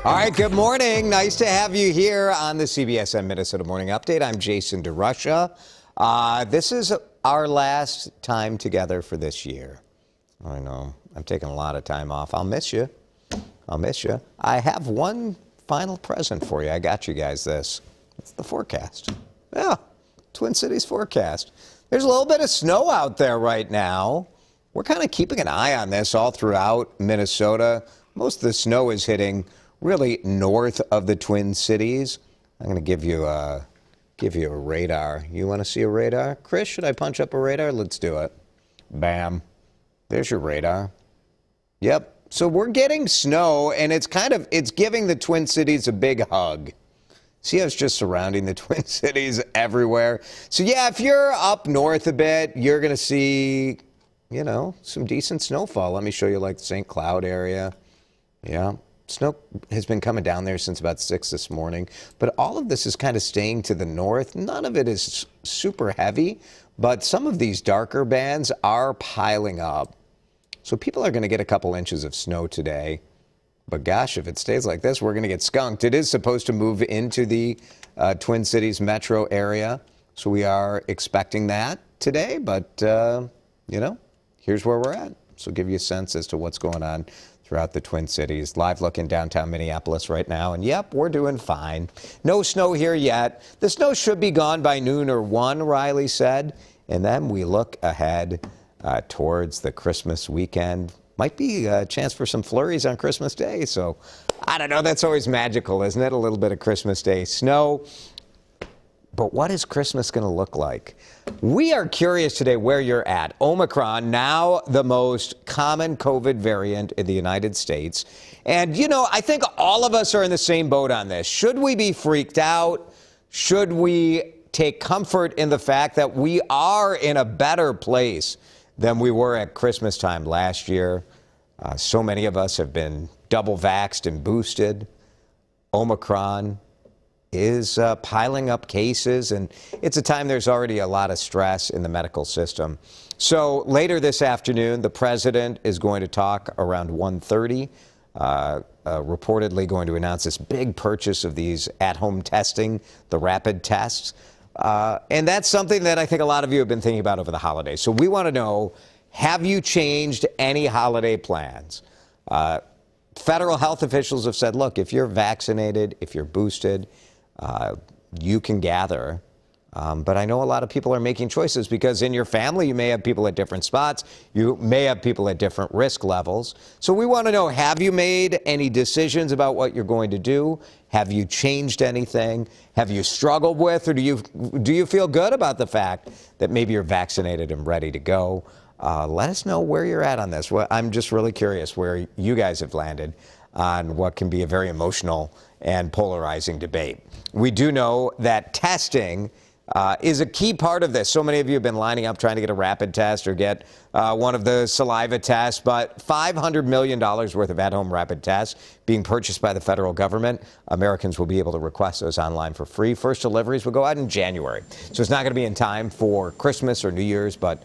All right, good morning. Nice to have you here on the CBSN Minnesota Morning Update. I'm Jason DeRusha. This is our last time together for this year. I know, I'm taking a lot of time off. I'll miss you. I'll miss you. I have one final present for you. I got you guys this. It's the forecast. Yeah, Twin Cities forecast. There's a little bit of snow out there right now. We're kind of keeping an eye on this all throughout Minnesota. Most of the snow is hitting really north of the Twin Cities. I'm going to give you a radar. You want to see a radar? Chris, should I punch up a radar? Let's do it. Bam. There's your radar. Yep. So we're getting snow, and it's giving the Twin Cities a big hug. See how it's just surrounding the Twin Cities everywhere? So yeah, if you're up north a bit, you're going to see, you know, some decent snowfall. Let me show you like the St. Cloud area. Yeah. Snow has been coming down there since about 6 this morning, but all of this is kind of staying to the north. None of it is super heavy, but some of these darker bands are piling up. So people are going to get a couple inches of snow today. But gosh, if it stays like this, we're going to get skunked. It is supposed to move into the Twin Cities metro area, so we are expecting that today. But, you know, here's where we're at. So give you a sense as to what's going on throughout the Twin Cities. Live look in downtown Minneapolis right now, and yep, we're doing fine. No snow here yet. The snow should be gone by noon or 1, Riley said. And then we look ahead towards the Christmas weekend. Might be a chance for some flurries on Christmas Day. So I don't know, that's always magical, isn't it? A little bit of Christmas Day snow. But what is Christmas going to look like? We are curious today where you're at. Omicron, now the most common COVID variant in the United States. And, you know, I think all of us are in the same boat on this. Should we be freaked out? Should we take comfort in the fact that we are in a better place than we were at Christmas time last year? So many of us have been double vaxxed and boosted. Omicron is piling up cases, and it's a time there's already a lot of stress in the medical system. So later this afternoon, the president is going to talk around 1:30, reportedly going to announce this big purchase of these at-home testing, the rapid tests. And that's something that I think a lot of you have been thinking about over the holidays. So we want to know, have you changed any holiday plans? Federal health officials have said, look, if you're vaccinated, if you're boosted, you can gather. But I know a lot of people are making choices because in your family, you may have people at different spots. You may have people at different risk levels. So we want to know, have you made any decisions about what you're going to do? Have you changed anything? Have you struggled with, or do you feel good about the fact that maybe you're vaccinated and ready to go? Let us know where you're at on this. Well, I'm just really curious where you guys have landed on what can be a very emotional and polarizing debate. We do know that testing is a key part of this. So many of you have been lining up trying to get a rapid test or get one of the saliva tests, but $500 million worth of at-home rapid tests being purchased by the federal government. Americans will be able to request those online for free. First deliveries will go out in January. So it's not going to be in time for Christmas or New Year's, but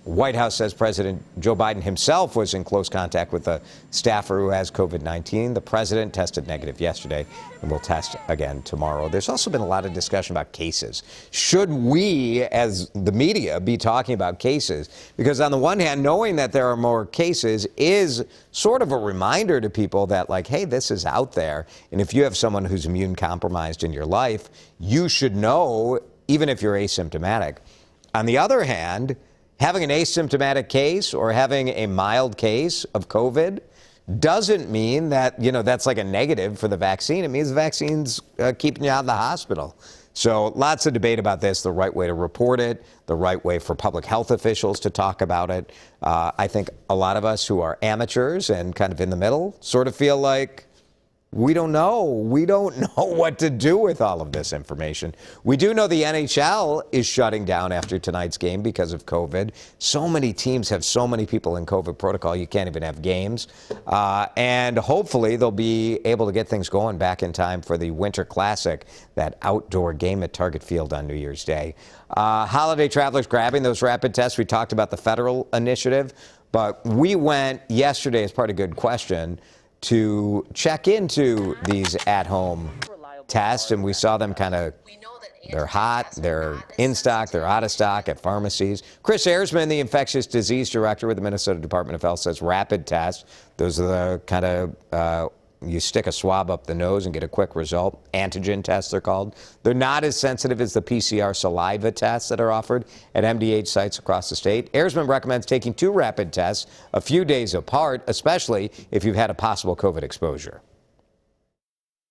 White House says President Joe Biden himself was in close contact with a staffer who has COVID-19. The president tested negative yesterday and will test again tomorrow. There's also been a lot of discussion about cases. Should we, as the media, be talking about cases? Because on the one hand, knowing that there are more cases is sort of a reminder to people that, like, hey, this is out there. And if you have someone who's immune compromised in your life, you should know, even if you're asymptomatic. On the other hand, having an asymptomatic case or having a mild case of COVID doesn't mean that, you know, that's like a negative for the vaccine. It means the vaccine's keeping you out of the hospital. So lots of debate about this, the right way to report it, the right way for public health officials to talk about it. I think a lot of us who are amateurs and kind of in the middle sort of feel like, we don't know. We don't know what to do with all of this information. We do know the NHL is shutting down after tonight's game because of COVID. So many teams have so many people in COVID protocol, you can't even have games. And hopefully they'll be able to get things going back in time for the Winter Classic, that outdoor game at Target Field on New Year's Day. Holiday travelers grabbing those rapid tests. We talked about the federal initiative, but we went yesterday as part of Good Question to check into these at-home tests, and we saw them kind of, they're hot, they're in stock, they're out of stock at pharmacies. Chris Erzman, the infectious disease director with the Minnesota Department of Health, says rapid tests, those are the kind of, you stick a swab up the nose and get a quick result. Antigen tests, they're called. They're not as sensitive as the PCR saliva tests that are offered at MDH sites across the state. Erzman recommends taking 2 rapid tests a few days apart, especially if you've had a possible COVID exposure.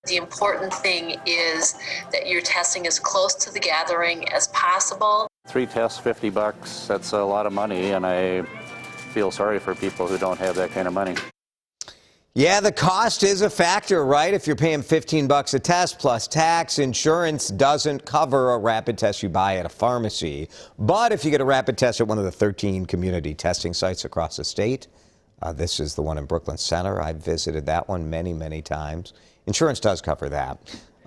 The important thing is that you're testing as close to the gathering as possible. 3 tests, $50. That's a lot of money, and I feel sorry for people who don't have that kind of money. Yeah, the cost is a factor, right? If you're paying $15 a test plus tax, insurance doesn't cover a rapid test you buy at a pharmacy. But if you get a rapid test at one of the 13 community testing sites across the state, this is the one in Brooklyn Center. I've visited that one many, many times. Insurance does cover that.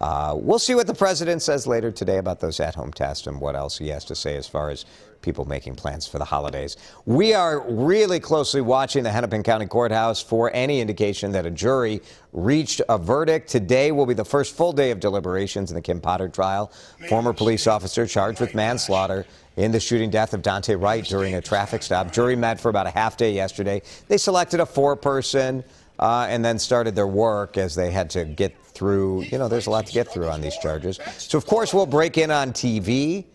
We'll see what the president says later today about those at-home tests and what else he has to say as far as people making plans for the holidays. We are really closely watching the Hennepin County Courthouse for any indication that a jury reached a verdict. Today will be the first full day of deliberations in the Kim Potter trial. Former police officer charged with manslaughter in the shooting death of Dante Wright during a traffic stop. Jury met for about a half day yesterday. They selected a 4-person and then started their work as they had to get through. You know, there's a lot to get through on these charges. So, of course, we'll break in on TV.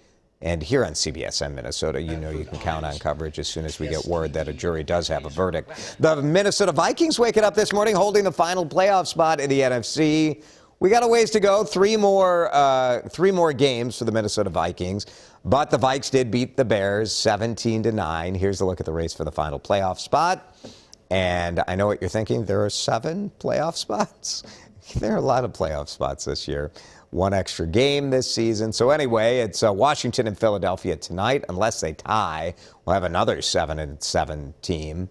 And here on CBSN Minnesota, you know you can count on coverage as soon as we get word that a jury does have a verdict. The Minnesota Vikings waking up this morning holding the final playoff spot in the NFC. We got a ways to go, 3 more games for the Minnesota Vikings. But the Vikes did beat the Bears 17-9. Here's a look at the race for the final playoff spot. And I know what you're thinking. There are 7 playoff spots. There are a lot of playoff spots this year. 1 extra game this season. So anyway, it's Washington and Philadelphia tonight. Unless they tie, we'll have another 7-7 team.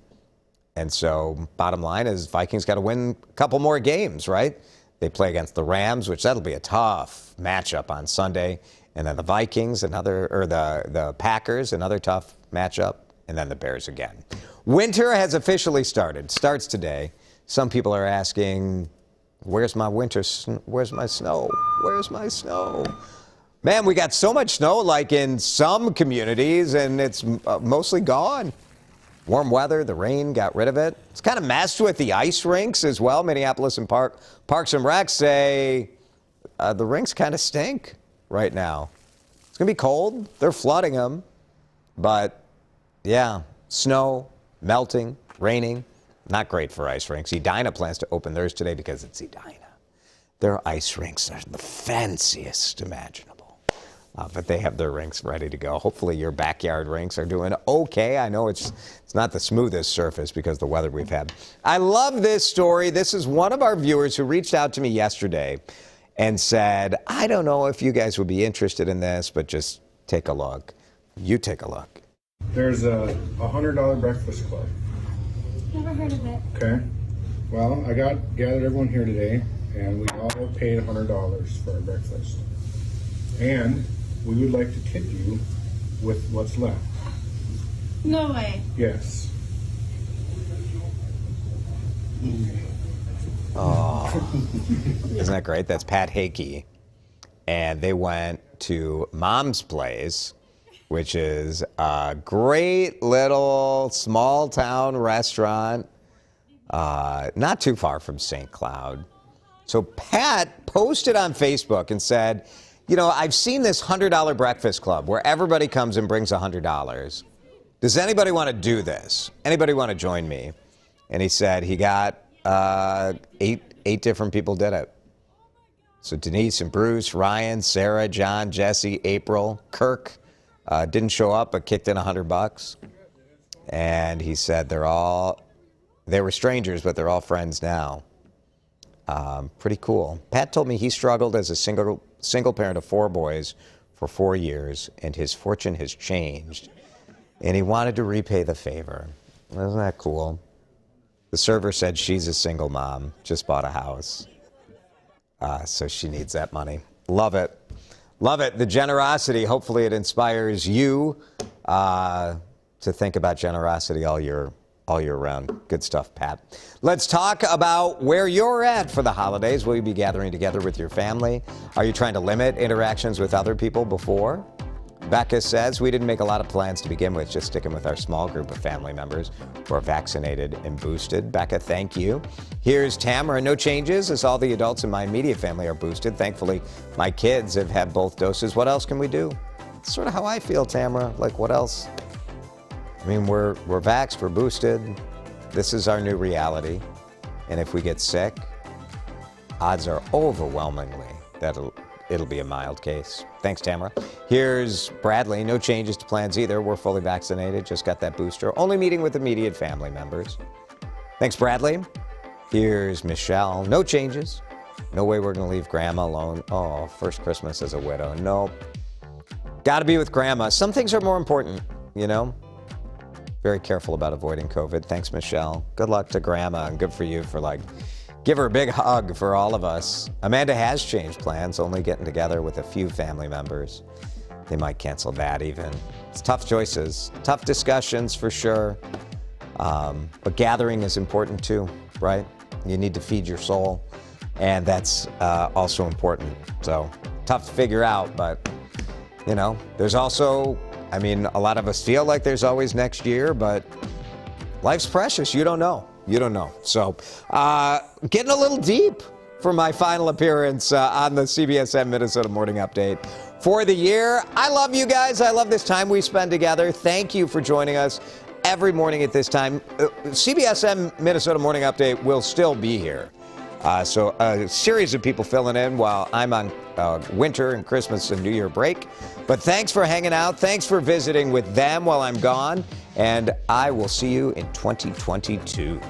And so bottom line is Vikings got to win a couple more games, right? They play against the Rams, which that'll be a tough matchup on Sunday. And then the Vikings, the Packers, another tough matchup. And then the Bears again. Winter has officially started. Starts today. Some people are asking, where's my winter? Where's my snow? Where's my snow? Man, we got so much snow, like in some communities, and it's mostly gone. Warm weather, the rain got rid of it. It's kind of messed with the ice rinks as well. Minneapolis and Parks and Rec say the rinks kind of stink right now. It's going to be cold. They're flooding them. But, yeah, snow, melting, raining. Not great for ice rinks. Edina plans to open theirs today because it's Edina. Their ice rinks are the fanciest imaginable. But they have their rinks ready to go. Hopefully your backyard rinks are doing okay. I know it's not the smoothest surface because of the weather we've had. I love this story. This is one of our viewers who reached out to me yesterday and said, I don't know if you guys would be interested in this, but just take a look. You take a look. There's a $100 breakfast club. Never heard of it. Okay. Well, I gathered everyone here today, and we all paid $100 for our breakfast. And we would like to tip you with what's left. No way. Yes. Oh, isn't that great? That's Pat Hakey. And they went to Mom's Place, which is a great little small town restaurant, not too far from St. Cloud. So Pat posted on Facebook and said, you know, I've seen this $100 breakfast club where everybody comes and brings $100. Does anybody want to do this? Anybody want to join me? And he said he got eight different people did it. So Denise and Bruce, Ryan, Sarah, John, Jesse, April, Kirk didn't show up but kicked in $100. And he said they were strangers, but they're all friends now. Pretty cool. Pat told me he struggled as a single parent of 4 boys for 4 years, and his fortune has changed. And he wanted to repay the favor. Isn't that cool? The server said she's a single mom, just bought a house. So she needs that money. Love it. Love it. The generosity. Hopefully it inspires you to think about generosity all year all year round. Good stuff, Pat. Let's talk about where you're at for the holidays. Will you be gathering together with your family? Are you trying to limit interactions with other people before? Becca says, we didn't make a lot of plans to begin with, just sticking with our small group of family members who are vaccinated and boosted. Becca, thank you. Here's Tamara, no changes as all the adults in my immediate family are boosted. Thankfully, my kids have had both doses. What else can we do? It's sort of how I feel, Tamara. Like, what else? I mean, we're vaxxed, we're boosted. This is our new reality. And if we get sick, odds are overwhelmingly that it'll be a mild case. Thanks, Tamara. Here's Bradley. No changes to plans either. We're fully vaccinated, just got that booster. Only meeting with immediate family members. Thanks, Bradley. Here's Michelle. No changes. No way we're going to leave Grandma alone. Oh, first Christmas as a widow. Nope. Got to be with Grandma. Some things are more important, you know? Very careful about avoiding COVID. Thanks, Michelle. Good luck to Grandma, and good for you for, give her a big hug for all of us. Amanda has changed plans, only getting together with a few family members. They might cancel that even. It's tough choices, tough discussions for sure. But gathering is important too, right? You need to feed your soul, and that's also important. So tough to figure out, but there's also, a lot of us feel like there's always next year, but life's precious. You don't know. So getting a little deep for my final appearance on the CBSN Minnesota Morning Update for the year. I love you guys. I love this time we spend together. Thank you for joining us every morning at this time. CBSN Minnesota Morning Update will still be here. So a series of people filling in while I'm on winter and Christmas and New Year break. But thanks for hanging out. Thanks for visiting with them while I'm gone. And I will see you in 2022.